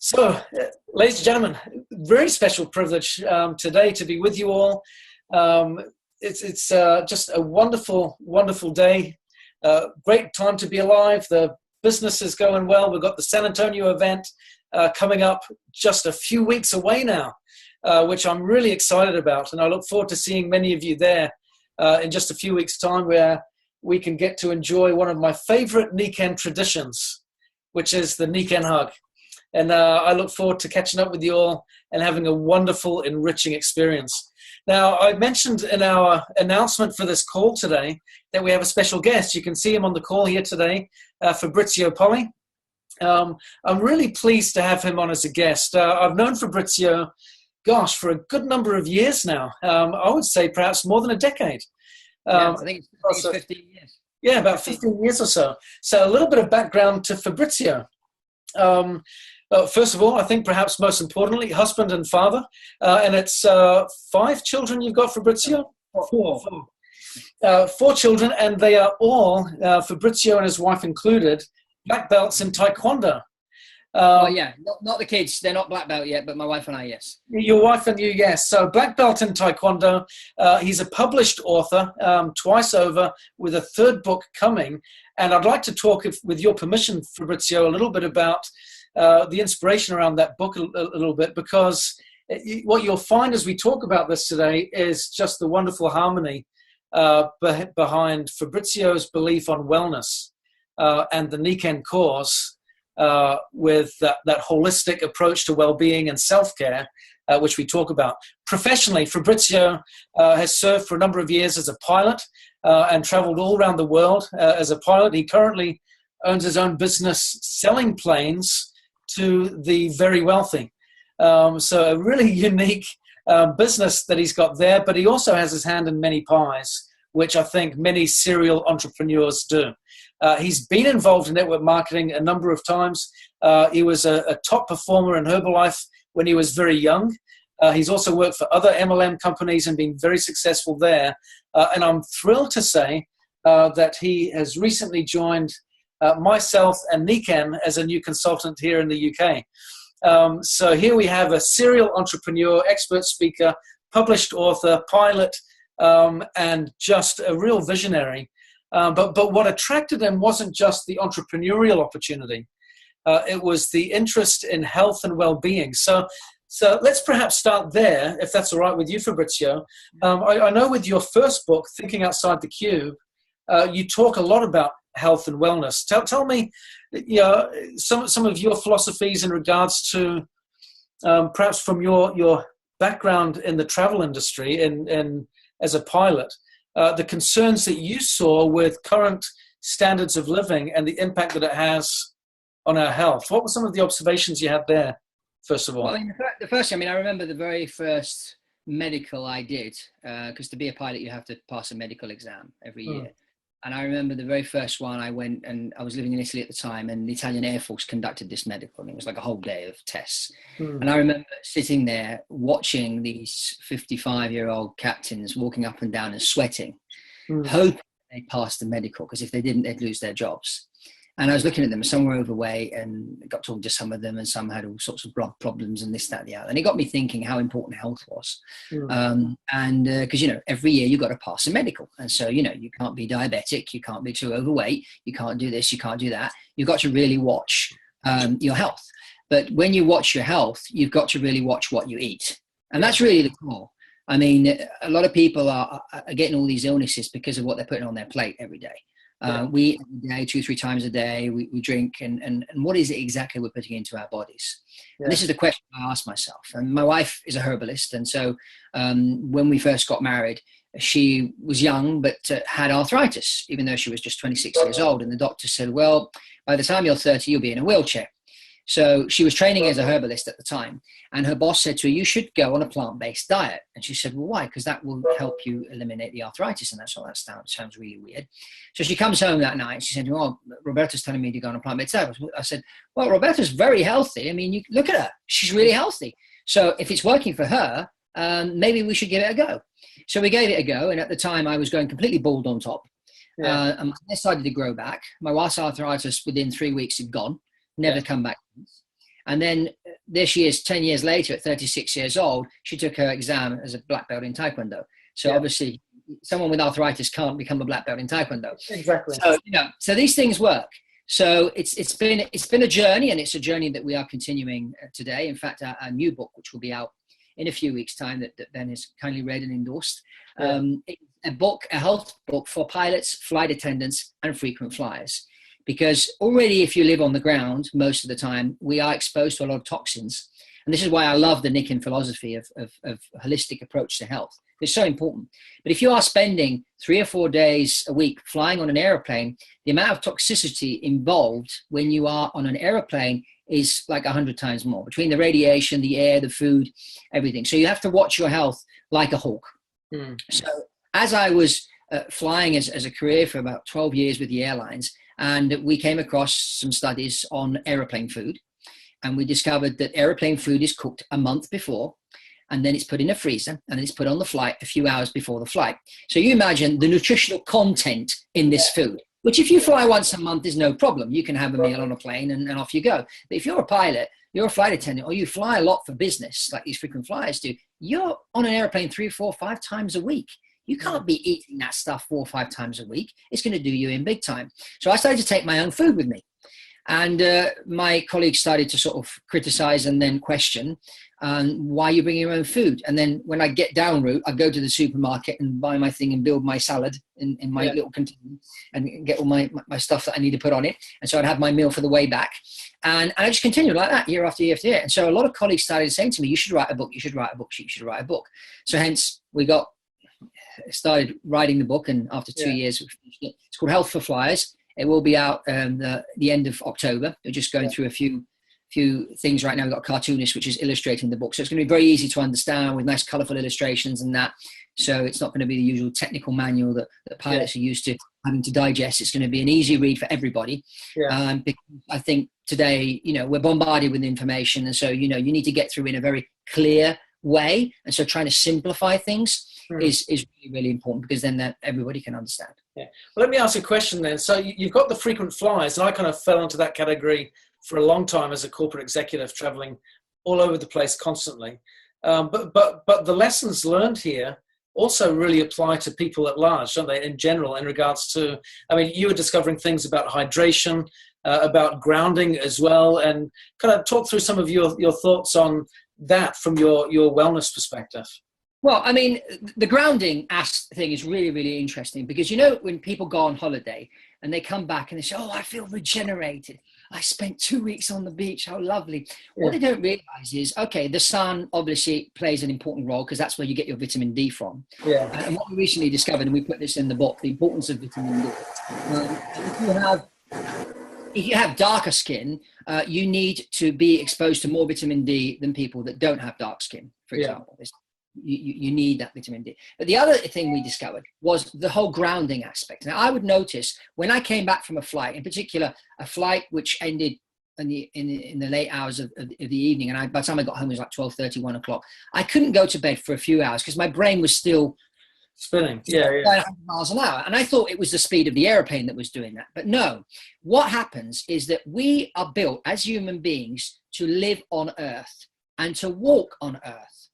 So, ladies and gentlemen, very special privilege today to be with you all. It's just a wonderful, wonderful day. Great time to be alive. The business is going well. We've got the San Antonio event coming up just a few weeks away now, which I'm really excited about. And I look forward to seeing many of you there in just a few weeks' time, where we can get to enjoy one of my favorite NIkken traditions, which is the NIkken hug. And I look forward to catching up with you all and having a wonderful, enriching experience. Now, I mentioned in our announcement for this call today that we have a special guest. You can see him on the call here today, Fabrizio Poli. I'm really pleased to have him on as a guest. I've known Fabrizio, gosh, for a good number of years now. I would say perhaps more than a decade. I think it's 15 years. Yeah, about 15 years or so. So a little bit of background to Fabrizio. First of all, I think perhaps most importantly, husband and father. And it's 5 children you've got, Fabrizio? Four. 4 children, and they are all, Fabrizio and his wife included, black belts in Taekwondo. Not the kids. They're not black belt yet, but my wife and I, yes. Your wife and you, yes. So black belt in Taekwondo. He's a published author twice over, with a 3rd book coming. And I'd like to talk, with your permission, Fabrizio, a little bit about the inspiration around that book a little bit, because what you'll find as we talk about this today is just the wonderful harmony behind Fabrizio's belief on wellness and the NIkken cause, with that holistic approach to well-being and self-care, which we talk about. Professionally, Fabrizio has served for a number of years as a pilot and traveled all around the world as a pilot. He currently owns his own business selling planes to the very wealthy. So a really unique business that he's got there, but he also has his hand in many pies, which I think many serial entrepreneurs do. He's been involved in network marketing a number of times. He was a top performer in Herbalife when he was very young. He's also worked for other MLM companies and been very successful there. And I'm thrilled to say that he has recently joined myself and NIkken as a new consultant here in the UK. So here we have a serial entrepreneur, expert speaker, published author, pilot, and just a real visionary. But what attracted him wasn't just the entrepreneurial opportunity. It was the interest in health and well-being. So let's perhaps start there, if that's all right with you, Fabrizio. I know with your first book, Thinking Outside the Cube, you talk a lot about health and wellness. Tell me, some of your philosophies in regards to perhaps from your background in the travel industry and as a pilot, the concerns that you saw with current standards of living and the impact that it has on our health. What were some of the observations you had there, first of all? Well, the first thing, I remember the very first medical I did, because to be a pilot, you have to pass a medical exam every year. And I remember the very first one I went, and I was living in Italy at the time, and the Italian Air Force conducted this medical, and it was like a whole day of tests. And I remember sitting there watching these 55-year-old captains walking up and down and sweating, hoping they passed the medical, because if they didn't, they'd lose their jobs. And I was looking at them, some were overweight, and I got talking to some of them, and some had all sorts of blood problems and this, that, and the other. And it got me thinking how important health was. And because, every year you've got to pass a medical. And so, you can't be diabetic, you can't be too overweight, you can't do this, you can't do that. You've got to really watch your health. But when you watch your health, you've got to really watch what you eat. And that's really the core. I mean, a lot of people are getting all these illnesses because of what they're putting on their plate every day. We eat every day, 2-3 times a day, we drink, and what is it exactly we're putting into our bodies? And this is the question I ask myself. And my wife is a herbalist, and so when we first got married, she was young but had arthritis, even though she was just 26 years old. And the doctor said, well, by the time you're 30, you'll be in a wheelchair. So she was training as a herbalist at the time, and her boss said to her, you should go on a plant-based diet. And she said, well, why? Because that will help you eliminate the arthritis. And that's all. That sounds really weird. So she comes home that night and she said, oh, Roberta's telling me to go on a plant-based diet. I said, well, Roberta's very healthy. I mean, you look at her. She's really healthy. So if it's working for her, maybe we should give it a go. So we gave it a go. And at the time I was going completely bald on top. And my hair started to grow back. My wife's arthritis within 3 weeks had gone. Never come back. And then there she is 10 years later at 36 years old, she took her exam as a black belt in Taekwondo. So obviously someone with arthritis can't become a black belt in Taekwondo. Exactly. So, so these things work. So it's been a journey, and it's a journey that we are continuing today. In fact, our new book, which will be out in a few weeks' time, that Ben has kindly read and endorsed, a health book for pilots, flight attendants, and frequent flyers. Because already, if you live on the ground most of the time, we are exposed to a lot of toxins. And this is why I love the NIkken philosophy of holistic approach to health. It's so important. But if you are spending 3 or 4 days a week flying on an airplane, the amount of toxicity involved when you are on an airplane is like 100 times more, between the radiation, the air, the food, everything. So you have to watch your health like a hawk. So as I was flying as a career for about 12 years with the airlines, and we came across some studies on airplane food, and we discovered that airplane food is cooked a month before, and then it's put in a freezer, and then it's put on the flight a few hours before the flight. So you imagine the nutritional content in this food, which if you fly once a month is no problem. You can have a meal on a plane and off you go. But if you're a pilot, you're a flight attendant, or you fly a lot for business, like these frequent flyers do, you're on an airplane 3, 4, 5 times a week. You can't be eating that stuff 4 or 5 times a week. It's going to do you in big time. So I started to take my own food with me. And my colleagues started to sort of criticize and then question, why are you bringing your own food? And then when I get down route, I go to the supermarket and buy my thing and build my salad in my little container and get all my stuff that I need to put on it. And so I'd have my meal for the way back. And I just continued like that year after year after year. And so a lot of colleagues started saying to me, you should write a book, you should write a book, you should write a book. So hence we started writing the book, and after 2 years, we finished it. It's called Health for Flyers. It will be out the end of October. We're just going through a few things right now. We've got a cartoonist which is illustrating the book. So it's going to be very easy to understand with nice colourful illustrations and that. So it's not going to be the usual technical manual that pilots are used to having to digest. It's going to be an easy read for everybody. Because I think today, we're bombarded with information. And so, you need to get through in a very clear way. And so trying to simplify things is really, really important, because then that everybody can understand. Well, let me ask you a question then. So you've got the frequent flyers, and I kind of fell into that category for a long time as a corporate executive, traveling all over the place constantly. But the lessons learned here also really apply to people at large, don't they, in general, in regards to, you were discovering things about hydration, about grounding as well, and kind of talk through some of your thoughts on that from your wellness perspective. Well, the grounding thing is really, really interesting, because, when people go on holiday and they come back and they say, oh, I feel regenerated. I spent 2 weeks on the beach. How lovely. What they don't realize is, okay, the sun obviously plays an important role, because that's where you get your vitamin D from. And what we recently discovered, and we put this in the book, the importance of vitamin D. If you have darker skin, you need to be exposed to more vitamin D than people that don't have dark skin, for example. You need that vitamin D. But the other thing we discovered was the whole grounding aspect. Now, I would notice when I came back from a flight, in particular, a flight which ended in the late hours of the evening, and by the time I got home, it was like 12:30, 1 o'clock. I couldn't go to bed for a few hours because my brain was still spinning. 100 miles an hour. And I thought it was the speed of the airplane that was doing that. But no, what happens is that we are built as human beings to live on Earth and to walk on Earth.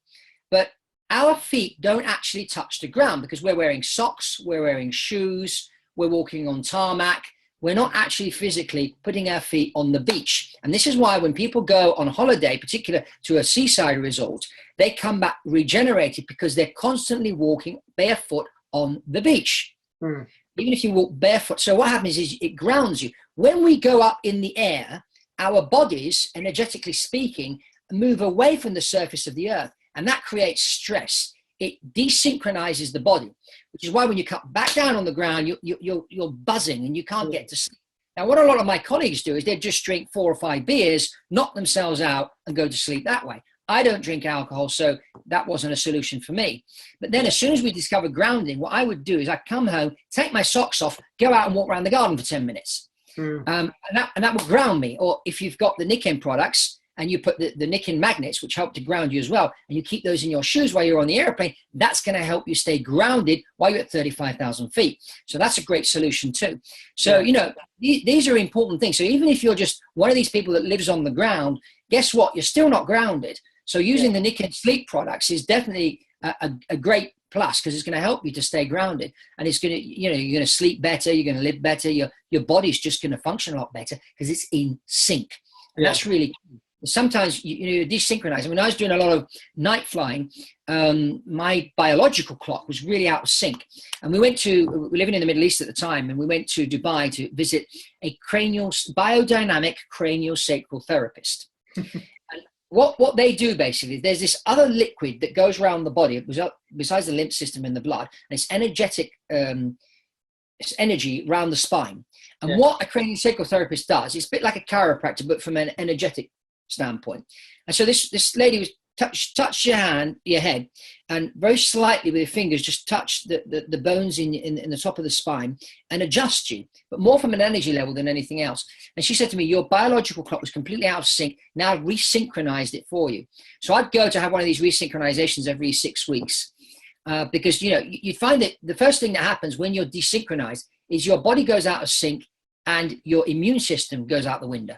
But our feet don't actually touch the ground, because we're wearing socks, we're wearing shoes, we're walking on tarmac. We're not actually physically putting our feet on the beach. And this is why when people go on holiday, particularly to a seaside resort, they come back regenerated, because they're constantly walking barefoot on the beach. Even if you walk barefoot. So what happens is it grounds you. When we go up in the air, our bodies, energetically speaking, move away from the surface of the earth. And that creates stress. It desynchronizes the body, which is why when you come back down on the ground, you're buzzing and you can't get to sleep. Now, what a lot of my colleagues do is they just drink 4 or 5 beers, knock themselves out, and go to sleep that way. I don't drink alcohol, so that wasn't a solution for me. But then as soon as we discovered grounding, what I would do is I'd come home, take my socks off, go out and walk around the garden for 10 minutes. And that would ground me. Or if you've got the NIkken products, and you put the NIkken magnets, which help to ground you as well, and you keep those in your shoes while you're on the airplane, that's going to help you stay grounded while you're at 35,000 feet. So that's a great solution too. So, these are important things. So even if you're just one of these people that lives on the ground, guess what? You're still not grounded. So using the NIkken sleep products is definitely a great plus, because it's going to help you to stay grounded, and it's going to, you're going to sleep better, you're going to live better, your body's just going to function a lot better because it's in sync. And that's really key. Sometimes you're desynchronized. When I was doing a lot of night flying, my biological clock was really out of sync. And we were living in the Middle East at the time, and we went to Dubai to visit a biodynamic craniosacral therapist. And what they do basically, there's this other liquid that goes around the body, besides the lymph system and the blood, and it's energetic, it's energy around the spine. And what a craniosacral therapist does, it's a bit like a chiropractor, but from an energetic standpoint. And so this lady was touch your head, and very slightly with your fingers just touch the bones in the top of the spine and adjust you, but more from an energy level than anything else. And she said to me, your biological clock was completely out of sync. Now I've resynchronized it for you. So I'd go to have one of these resynchronizations every 6 weeks, because you find that the first thing that happens when you're desynchronized is your body goes out of sync and your immune system goes out the window.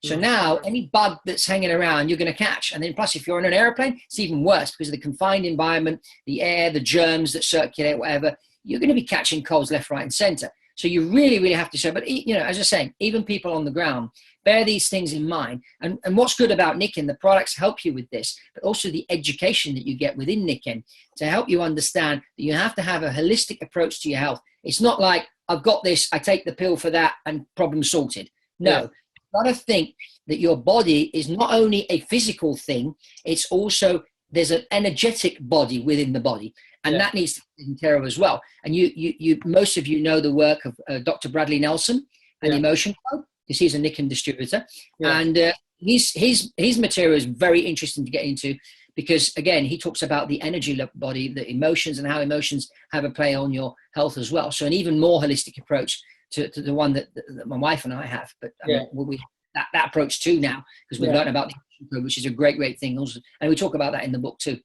So now any bug that's hanging around, you're going to catch. And then plus, if you're on an airplane, it's even worse because of the confined environment, the air, the germs that circulate, whatever. You're going to be catching colds left, right, and center. So you really, really have to show. But, as I was saying, even people on the ground, bear these things in mind. And what's good about NIkken, the products help you with this, but also the education that you get within NIkken to help you understand that you have to have a holistic approach to your health. It's not like, I've got this, I take the pill for that, and problem sorted. No. Got to think that your body is not only a physical thing, it's also, there's an energetic body within the body, and that needs to be taken care of as well. And you most of you know the work of Dr. Bradley Nelson and Emotion Club, because he's a NIkken distributor, and his material is very interesting to get into, because again, he talks about the energy body, the emotions, and how emotions have a play on your health as well. So an even more holistic approach to the one that my wife and I have. But I mean, we have that approach too now, because we've learned about the Emotion Code, which is a great thing also, and we talk about that in the book too.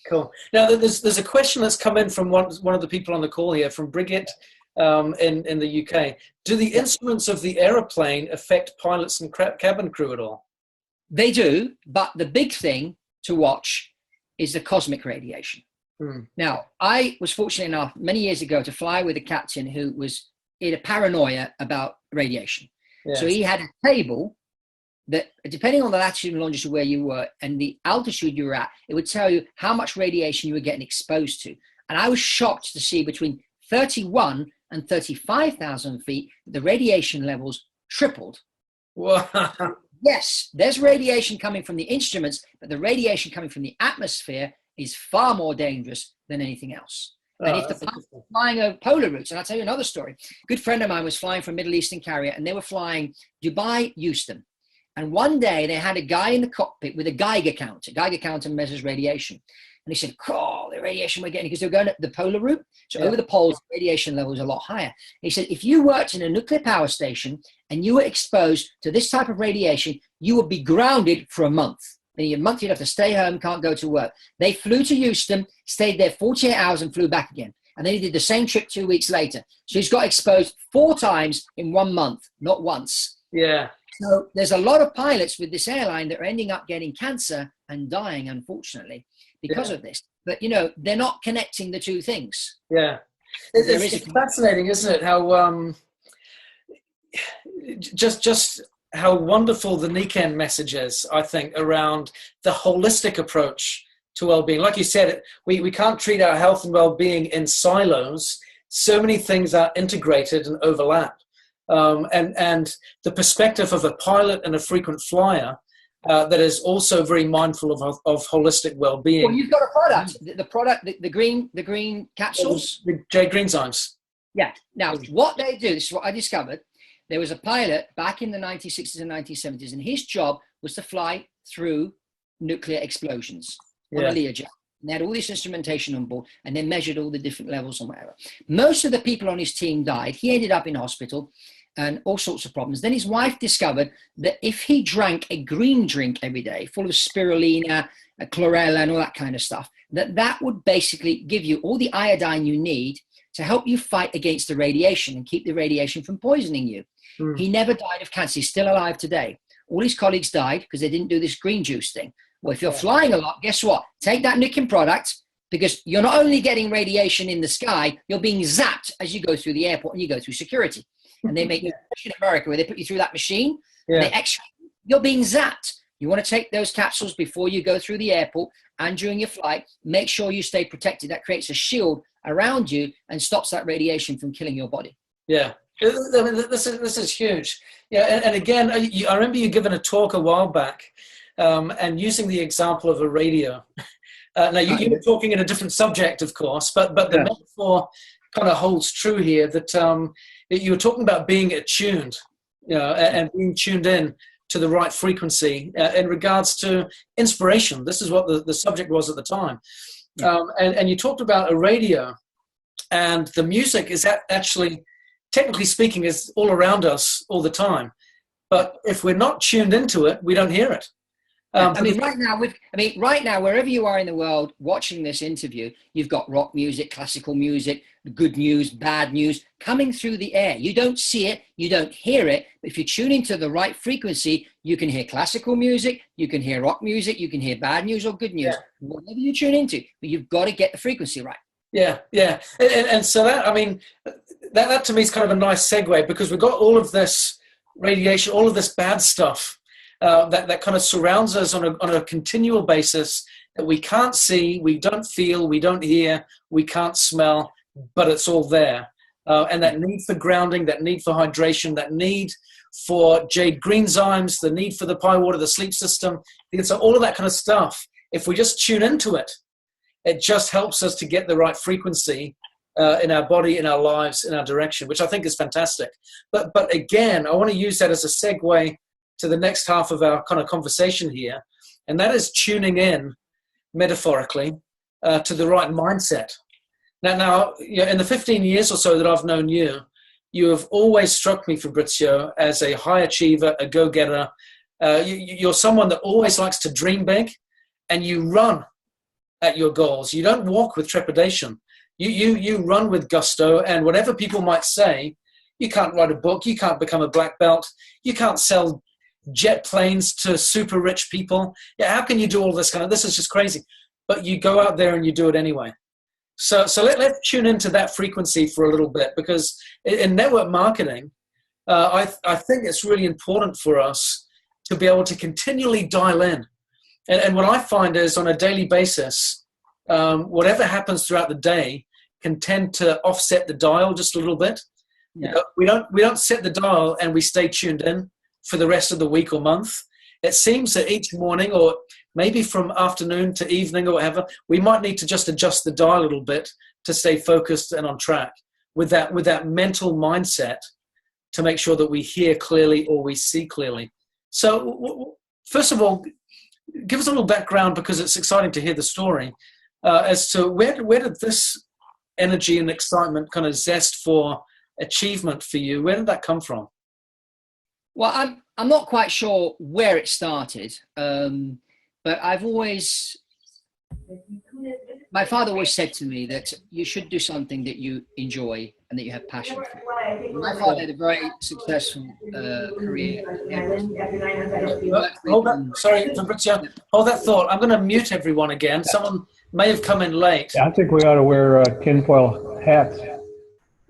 Cool. Now there's a question that's come in from one of the people on the call here, from Brigitte in the UK. Do the instruments of the aeroplane affect pilots and cabin crew at all? They do, but the big thing to watch is the cosmic radiation. Now, I was fortunate enough many years ago to fly with a captain who was in a paranoia about radiation. So he had a table that, depending on the latitude and longitude where you were and the altitude you were at, it would tell you how much radiation you were getting exposed to. And I was shocked to see between 31 and 35,000 feet, the radiation levels tripled. Wow. Yes, there's radiation coming from the instruments, but the radiation coming from the atmosphere is far more dangerous than anything else. And if the pilots were flying over polar routes, and I'll tell you another story. A good friend of mine was flying for a Middle Eastern carrier, and they were flying Dubai, Houston. And one day they had a guy in the cockpit with a Geiger counter. Geiger counter measures radiation. And he said, "Oh, the radiation we're getting," because they were going up the polar route. So over the poles, the radiation level was a lot higher. He said, if you worked in a nuclear power station and you were exposed to this type of radiation, you would be grounded for a month. In a month, you'd have to stay home, can't go to work. They flew to Houston, stayed there 48 hours and flew back again. And then he did the same trip 2 weeks later. So he's got exposed 4 times in 1 month, not once. Yeah. So there's a lot of pilots with this airline that are ending up getting cancer and dying, unfortunately, because of this. But, they're not connecting the two things. Yeah. It's fascinating, isn't it? How just how wonderful the NIkken message is, I think, around the holistic approach to well-being. Like you said, we can't treat our health and well-being in silos. So many things are integrated and overlap. And the perspective of a pilot and a frequent flyer that is also very mindful of holistic well-being. Well, you've got a product, the green capsules. The J Greenzymes. Yeah. Now, what they do, this is what I discovered. There was a pilot back in the 1960s and 1970s, and his job was to fly through nuclear explosions on a Learjet. And they had all this instrumentation on board, and they measured all the different levels and whatever. Most of the people on his team died. He ended up in hospital and all sorts of problems. Then his wife discovered that if he drank a green drink every day, full of spirulina, chlorella, and all that kind of stuff, that would basically give you all the iodine you need to help you fight against the radiation and keep the radiation from poisoning you. He never died of cancer. He's still alive today. all his colleagues died because they didn't do this green juice thing. Well, if you're flying a lot, guess what? Take that NIkken product, because you're not only getting radiation in the sky, you're being zapped as you go through the airport and you go through security. And they make you, in America, where they put you through that machine, they you're being zapped. You want to take those capsules before you go through the airport and during your flight. Make sure you stay protected. That creates a shield around you and stops that radiation from killing your body. Yeah. I mean, this is huge. Yeah, and again, I remember you giving a talk a while back, and using the example of a radio. Now, you were talking in a different subject, of course, but the metaphor kind of holds true here, that you were talking about being attuned, and being tuned in to the right frequency in regards to inspiration. This is what the subject was at the time. And you talked about a radio, and the music is actually, technically speaking, is all around us all the time. But if we're not tuned into it, we don't hear it. Right now, wherever you are in the world watching this interview, you've got rock music, classical music, good news, bad news coming through the air. You don't see it, you don't hear it, but if you tune into the right frequency, you can hear classical music, you can hear rock music, you can hear bad news or good news, whatever you tune into, but you've got to get the frequency right. Yeah. And so that to me is kind of a nice segue, because we've got all of this radiation, all of this bad stuff that kind of surrounds us on a continual basis, that we can't see, we don't feel, we don't hear, we can't smell, but it's all there. And that need for grounding, that need for hydration, that need for jade greenzymes, the need for the pie water, the sleep system, so all of that kind of stuff, if we just tune into it, it just helps us to get the right frequency in our body, in our lives, in our direction, which I think is fantastic. But again, I want to use that as a segue to the next half of our kind of conversation here, and that is tuning in, metaphorically, to the right mindset. Now, in the 15 years or so that I've known you, you have always struck me, Fabrizio, as a high achiever, a go-getter. You're someone that always likes to dream big, and you run at your goals. You don't walk with trepidation. You run with gusto, and whatever people might say, you can't write a book, you can't become a black belt, you can't sell jet planes to super rich people. Yeah, how can you do all this this is just crazy. But you go out there and you do it anyway. So let's tune into that frequency for a little bit, because in network marketing, I think it's really important for us to be able to continually dial in. And what I find is, on a daily basis, whatever happens throughout the day can tend to offset the dial just a little bit. Yeah. We don't set the dial and we stay tuned in for the rest of the week or month. It seems that each morning, or maybe from afternoon to evening or whatever, we might need to just adjust the dial a little bit to stay focused and on track with that mental mindset, to make sure that we hear clearly or we see clearly. So first of all, give us a little background, because it's exciting to hear the story as to where did this energy and excitement, kind of zest for achievement for you, where did that come from? Well, I'm not quite sure where it started, but my father always said to me that you should do something that you enjoy and that you have passion for. My father had a very successful career. Sorry, Fabrizio, hold that thought. I'm going to mute everyone again. Someone may have come in late. Yeah, I think we ought to wear tinfoil hats.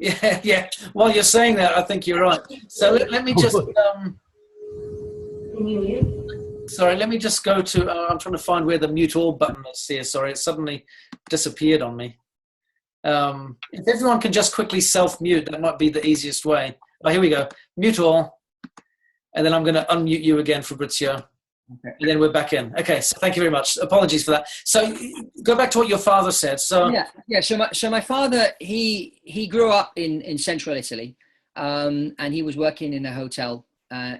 Yeah. While you're saying that, I think you're right. So let me just... Sorry, let me just go to... I'm trying to find where the mute all button is here. Sorry, it suddenly disappeared on me. If everyone can just quickly self-mute, that might be the easiest way. Oh, here we go. Mute all. And then I'm going to unmute you again, Fabrizio. Okay. And then we're back in. Okay, so thank you very much. Apologies for that. So go back to what your father said. So yeah. So my father, he grew up in central Italy, and he was working in a hotel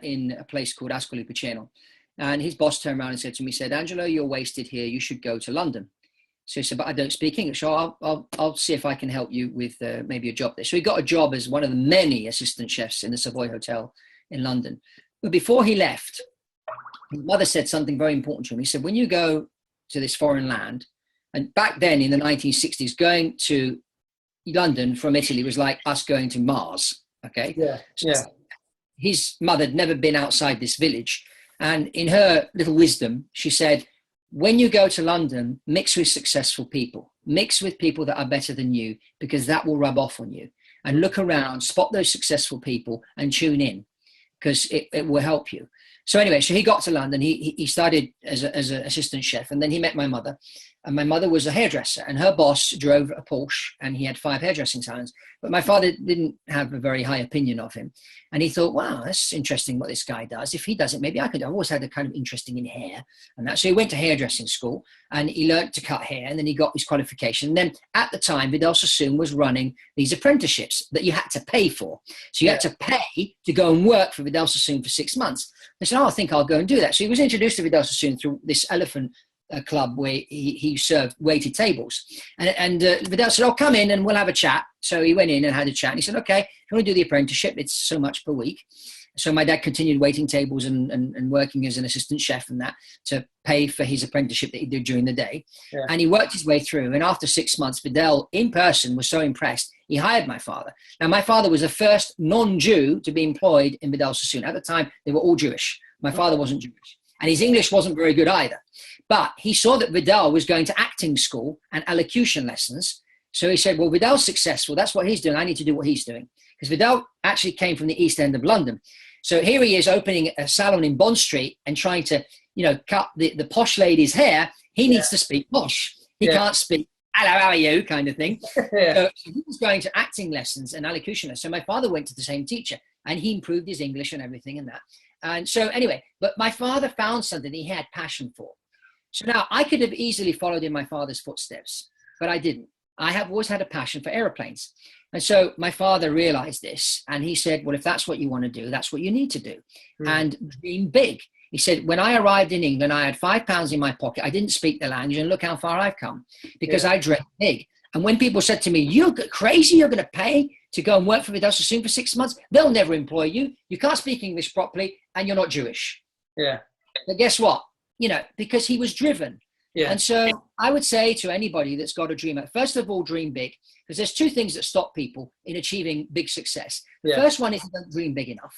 in a place called Ascoli Piceno. And his boss turned around and said to me, "Angelo, you're wasted here. You should go to London." So he said, "But I don't speak English, so I'll see if I can help you with maybe a job there." So he got a job as one of the many assistant chefs in the Savoy Hotel in London. But before he left, his mother said something very important to him. He said, "When you go to this foreign land," and back then in the 1960s, going to London from Italy was like us going to Mars. Okay. Yeah. So his mother had never been outside this village. And in her little wisdom, she said, when you go to London, mix with successful people, mix with people that are better than you, because that will rub off on you. And look around, spot those successful people and tune in, because it will help you. So anyway, so he got to London. He started as an assistant chef, and then he met my mother. And my mother was a hairdresser, and her boss drove a Porsche, and he had 5 hairdressing salons. But my father didn't have a very high opinion of him. And he thought, wow, that's interesting what this guy does. If he does it, maybe I could. I've always had a kind of interesting in hair and that. So he went to hairdressing school, and he learned to cut hair, and then he got his qualification. And then at the time, Vidal Sassoon was running these apprenticeships that you had to pay for. So you had to pay to go and work for Vidal Sassoon for 6 months. I said, I think I'll go and do that. So he was introduced to Vidal Sassoon through this elephant club where he served waited tables. And Vidal said, come in and we'll have a chat. So he went in and had a chat. And he said, okay, if you want to do the apprenticeship, it's so much per week. So my dad continued waiting tables and working as an assistant chef and that to pay for his apprenticeship that he did during the day. Yeah. And he worked his way through. And after 6 months, Vidal in person was so impressed, he hired my father. Now, my father was the first non-Jew to be employed in Vidal Sassoon. At the time, they were all Jewish. My father wasn't Jewish. And his English wasn't very good either. But he saw that Vidal was going to acting school and elocution lessons. So he said, well, Vidal's successful. That's what he's doing. I need to do what he's doing. Because Vidal actually came from the East End of London. So here he is opening a salon in Bond Street and trying to, cut the posh lady's hair. He needs to speak posh. He can't speak, hello, how are you, kind of thing. So he was going to acting lessons and elocution lessons. So my father went to the same teacher, and he improved his English and everything and that. And so anyway, but my father found something he had passion for. So now I could have easily followed in my father's footsteps, but I didn't. I have always had a passion for airplanes. And so my father realized this, and he said, well, if that's what you want to do, that's what you need to do. And dream big. He said, when I arrived in England, I had £5 in my pocket. I didn't speak the language, and look how far I've come, because I dreamt big. And when people said to me, you're crazy, you're going to pay to go and work for Vidal Sassoon for 6 months, they'll never employ you. You can't speak English properly, and you're not Jewish. Yeah. But guess what? Because he was driven. Yeah. And so I would say to anybody that's got a dream, first of all, dream big, because there's 2 things that stop people in achieving big success. The first one is they don't dream big enough.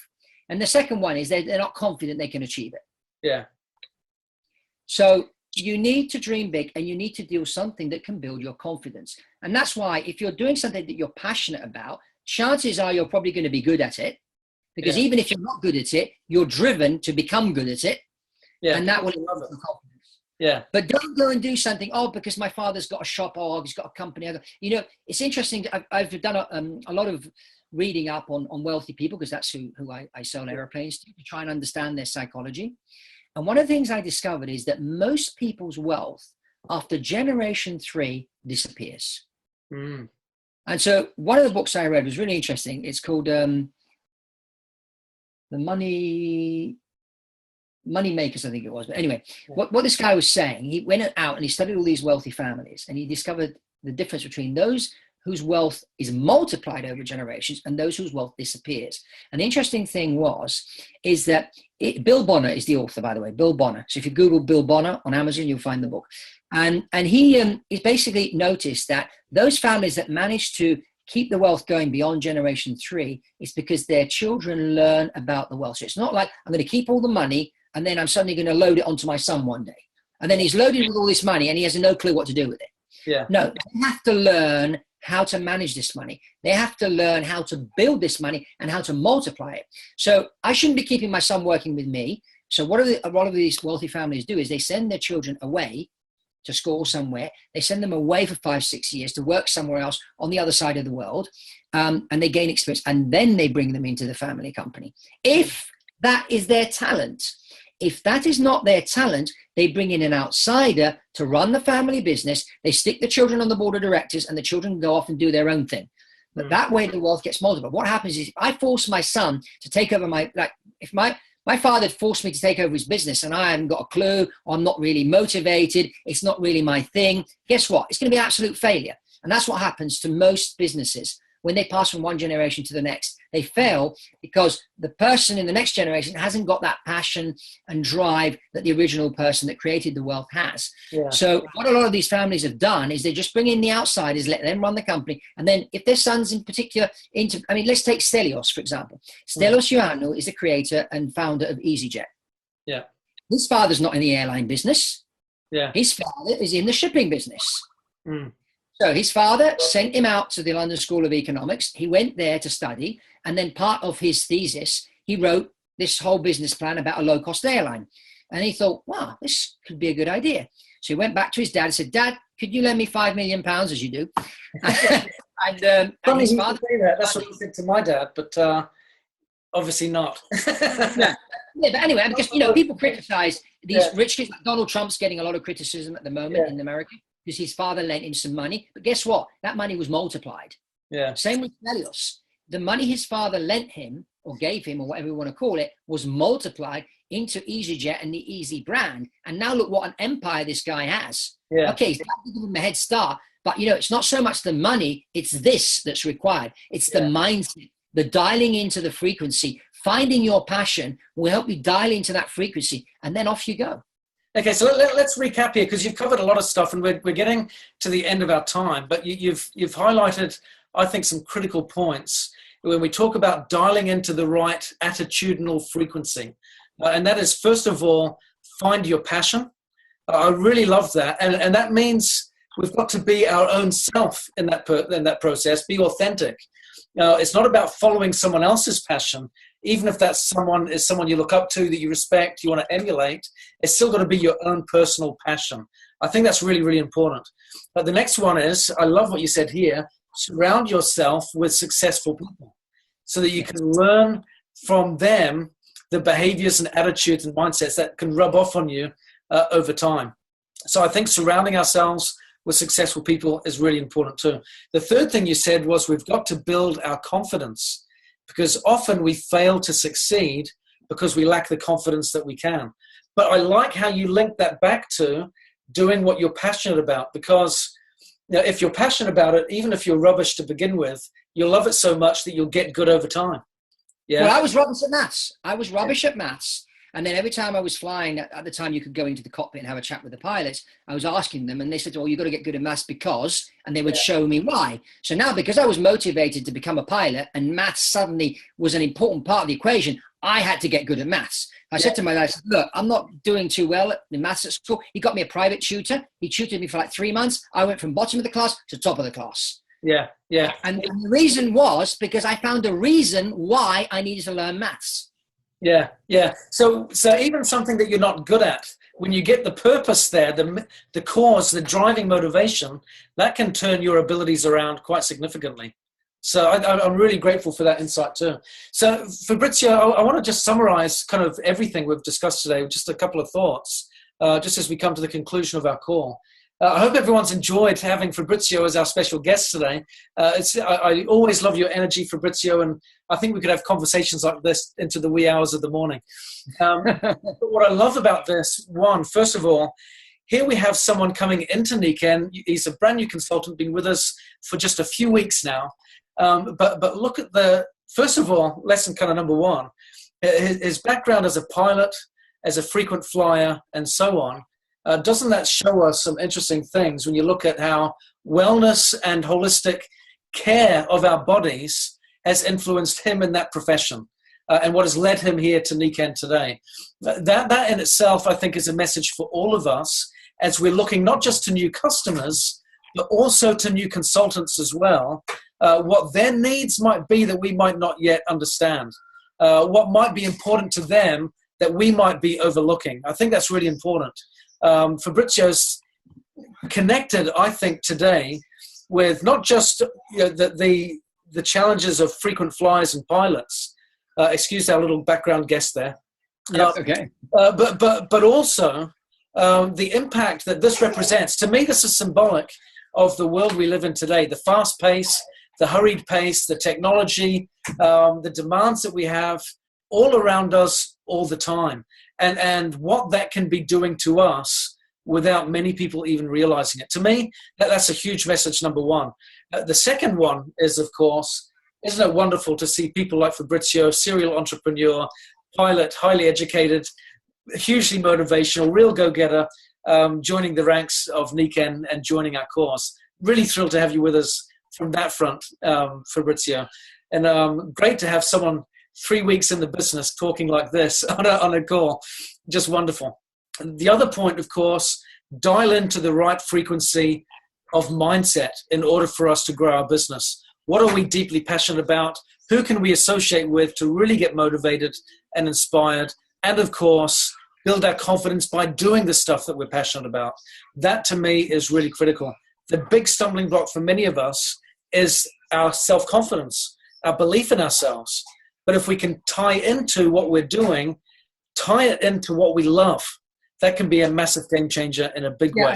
And the second one is they're not confident they can achieve it. Yeah. So you need to dream big, and you need to do something that can build your confidence. And that's why if you're doing something that you're passionate about, chances are you're probably going to be good at it. Because even if you're not good at it, you're driven to become good at it. Yeah. And that will improve your confidence. Yeah. But don't go and do something, because my father's got a shop, he's got a company. It's interesting. I've done a lot of reading up on wealthy people, because that's who I sell airplanes to try and understand their psychology. And one of the things I discovered is that most people's wealth after generation 3 disappears. And so one of the books I read was really interesting. It's called The Money Makers, I think it was. But anyway, what this guy was saying, he went out and he studied all these wealthy families, and he discovered the difference between those whose wealth is multiplied over generations and those whose wealth disappears. And the interesting thing is that Bill Bonner is the author, by the way, Bill Bonner. So if you Google Bill Bonner on Amazon, you'll find the book. And he basically noticed that those families that managed to keep the wealth going beyond generation 3 is because their children learn about the wealth. So it's not like I'm going to keep all the money and then I'm suddenly going to load it onto my son one day. And then he's loaded with all this money and he has no clue what to do with it. Yeah. No, they have to learn how to manage this money. They have to learn how to build this money and how to multiply it. So I shouldn't be keeping my son working with me. So what a lot of these wealthy families do is they send their children away to school somewhere. They send them away for 5-6 years to work somewhere else on the other side of the world. And they gain experience, and then they bring them into the family company. If that is their talent. If that is not their talent, they bring in an outsider to run the family business. They stick the children on the board of directors, and the children go off and do their own thing. But that way the wealth gets multiplied. What happens is if I force my son to take over if my father forced me to take over his business and I haven't got a clue, or I'm not really motivated, it's not really my thing, guess what? It's going to be an absolute failure. And that's what happens to most businesses. When they pass from one generation to the next, they fail because the person in the next generation hasn't got that passion and drive that the original person that created the wealth has. Yeah. So what a lot of these families have done is they just bring in the outsiders, let them run the company. And then if their son's in particular let's take Stelios, for example. Stelios Ioannou is the creator and founder of EasyJet. Yeah. His father's not in the airline business. Yeah. His father is in the shipping business. Mm. So his father sent him out to the London School of Economics. He went there to study. And then part of his thesis, he wrote this whole business plan about a low-cost airline. And he thought, wow, this could be a good idea. So he went back to his dad and said, Dad, could you lend me £5 million, as you do? and his father, say that. That's what he said to my dad, but obviously not. yeah, but anyway, because people criticize these rich kids. Like Donald Trump's getting a lot of criticism at the moment in America because his father lent him some money. But guess what? That money was multiplied. Yeah. Same with Stelios. The money his father lent him or gave him or whatever you want to call it was multiplied into EasyJet and the Easy brand. And now look what an empire this guy has. Yeah. Okay, so that give him a head start. But, it's not so much the money. It's this that's required. It's the mindset, the dialing into the frequency. Finding your passion will help you dial into that frequency. And then off you go. Okay, so let's recap here because you've covered a lot of stuff and we're getting to the end of our time. But you've highlighted, I think, some critical points when we talk about dialing into the right attitudinal frequency. And that is, first of all, find your passion. I really love that. And that means we've got to be our own self in that process, be authentic. It's not about following someone else's passion. Even if that someone is someone you look up to, that you respect, you want to emulate, it's still got to be your own personal passion. I think that's really, really important. But the next one is, I love what you said here, surround yourself with successful people so that you can learn from them the behaviors and attitudes and mindsets that can rub off on you over time. So I think surrounding ourselves with successful people is really important too. The third thing you said was we've got to build our confidence because often we fail to succeed because we lack the confidence that we can. But I like how you link that back to doing what you're passionate about because if you're passionate about it, even if you're rubbish to begin with, you'll love it so much that you'll get good over time. Yeah. Well, I was rubbish at maths. At maths. And then every time I was flying, at the time you could go into the cockpit and have a chat with the pilots, I was asking them and they said, oh, you've got to get good at maths because, and they would show me why. So now because I was motivated to become a pilot and maths suddenly was an important part of the equation, I had to get good at maths. I said to my dad, look, I'm not doing too well at the maths at school. He got me a private tutor. He tutored me for like 3 months. I went from bottom of the class to top of the class. Yeah, yeah. And the reason was because I found a reason why I needed to learn maths. Yeah, yeah. So even something that you're not good at, when you get the purpose there, the cause, the driving motivation, that can turn your abilities around quite significantly. So I'm really grateful for that insight too. So Fabrizio, I want to just summarize kind of everything we've discussed today with just a couple of thoughts, just as we come to the conclusion of our call. I hope everyone's enjoyed having Fabrizio as our special guest today. I always love your energy, Fabrizio, and I think we could have conversations like this into the wee hours of the morning. But what I love about this, first of all, here we have someone coming into NIkken. He's a brand new consultant, been with us for just a few weeks now. But look at first of all, lesson kind of number one, his background as a pilot, as a frequent flyer, and so on. Doesn't that show us some interesting things when you look at how wellness and holistic care of our bodies has influenced him in that profession and what has led him here to NIkken today? That in itself, I think, is a message for all of us as we're looking not just to new customers, but also to new consultants as well, what their needs might be that we might not yet understand, what might be important to them that we might be overlooking. I think that's really important. Fabrizio's connected, I think, today with not just the challenges of frequent flyers and pilots. Excuse our little background guest there. Okay. But also the impact that this represents. To me, this is symbolic of the world we live in today. The fast pace, the hurried pace, the technology, the demands that we have all around us all the time. And what that can be doing to us without many people even realizing it. To me, that's a huge message, number one. The second one is, of course, isn't it wonderful to see people like Fabrizio, serial entrepreneur, pilot, highly educated, hugely motivational, real go-getter, joining the ranks of NIkken and joining our course. Really thrilled to have you with us from that front, Fabrizio. And great to have someone 3 weeks in the business talking like this on a call. Just wonderful. The other point, of course, dial into the right frequency of mindset in order for us to grow our business. What are we deeply passionate about? Who can we associate with to really get motivated and inspired? And of course, build our confidence by doing the stuff that we're passionate about. That to me is really critical. The big stumbling block for many of us is our self-confidence, our belief in ourselves. But if we can tie into what we're doing, tie it into what we love, that can be a massive game changer in a big way.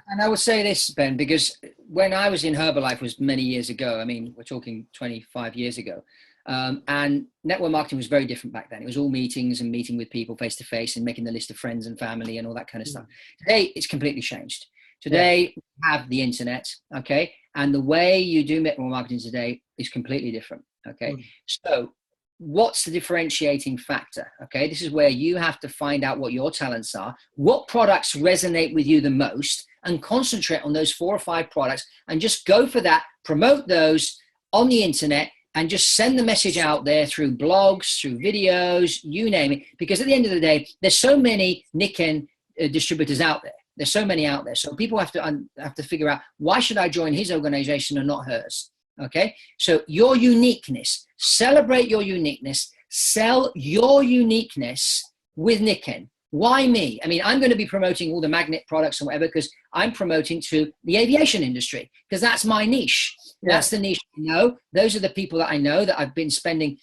And I would say this, Ben, because when I was in Herbalife was many years ago. I mean, we're talking 25 years ago. And network marketing was very different back then. It was all meetings and meeting with people face to face and making the list of friends and family and all that kind of stuff. Today, it's completely changed. Today, we have the internet, okay? And the way you do network marketing today is completely different, okay? So what's the differentiating factor, okay? This is where you have to find out what your talents are, what products resonate with you the most, and concentrate on those 4 or 5 products and just go for that, promote those on the internet, and just send the message out there through blogs, through videos, you name it. Because at the end of the day, there's so many NIkken distributors out there. There's so many out there. So people have to figure out, why should I join his organization and not hers? Okay. So your uniqueness, celebrate your uniqueness, sell your uniqueness with NIkken. Why me? I mean, I'm going to be promoting all the magnet products and whatever, because I'm promoting to the aviation industry, because that's my niche. Yeah. That's the niche I know. Those are the people that I know, that I've been spending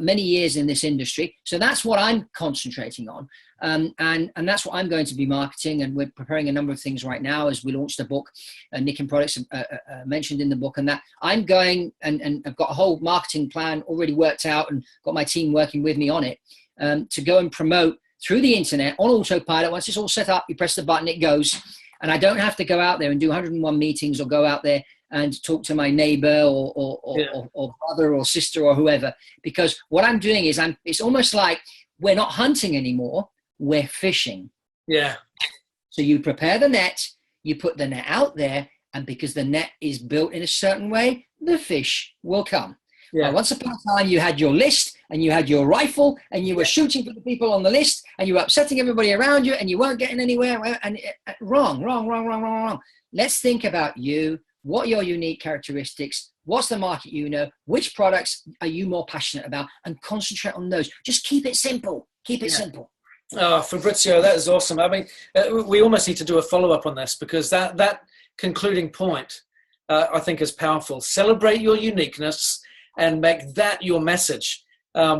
many years in this industry. So that's what I'm concentrating on. And that's what I'm going to be marketing. And we're preparing a number of things right now as we launch the book, NIkken products mentioned in the book. And that I'm going and I've got a whole marketing plan already worked out and got my team working with me on it to go and promote through the internet on autopilot. Once it's all set up, you press the button, it goes. And I don't have to go out there and do 101 meetings or go out there and talk to my neighbor or brother or sister or whoever, because what I'm doing is it's almost like we're not hunting anymore, we're fishing. Yeah. So you prepare the net, you put the net out there, and because the net is built in a certain way, the fish will come. Yeah. Once upon a time, you had your list and you had your rifle and you were shooting for the people on the list and you were upsetting everybody around you and you weren't getting anywhere. And wrong. Let's think about you. What are your unique characteristics? What's the market you know? Which products are you more passionate about? And concentrate on those. Just keep it simple. Keep it simple. Oh, Fabrizio, that is awesome. I mean, we almost need to do a follow-up on this, because that concluding point, I think, is powerful. Celebrate your uniqueness and make that your message,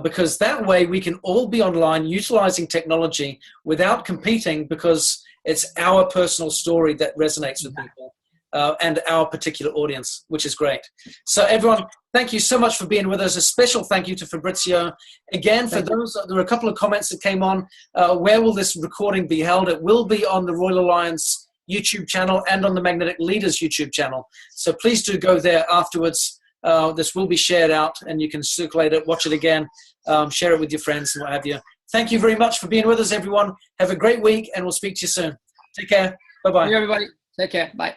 because that way we can all be online utilizing technology without competing, because it's our personal story that resonates with people. And our particular audience, which is great. So everyone, thank you so much for being with us. A special thank you to Fabrizio. Again, for those, there were a couple of comments that came on. Where will this recording be held? It will be on the Royal Alliance YouTube channel and on the Magnetic Leaders YouTube channel. So please do go there afterwards. This will be shared out and you can circulate it, watch it again, share it with your friends and what have you. Thank you very much for being with us, everyone. Have a great week and we'll speak to you soon. Take care. Bye-bye. Hey, everybody. Take care. Bye.